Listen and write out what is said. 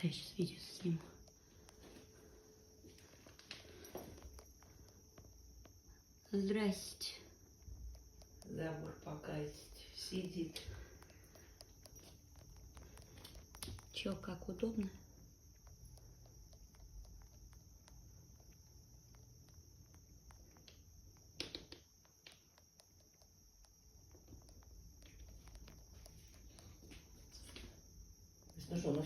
А я сейчас видео сниму. Здрасте. Забор пока сидит. Чё, как удобно? Ну что,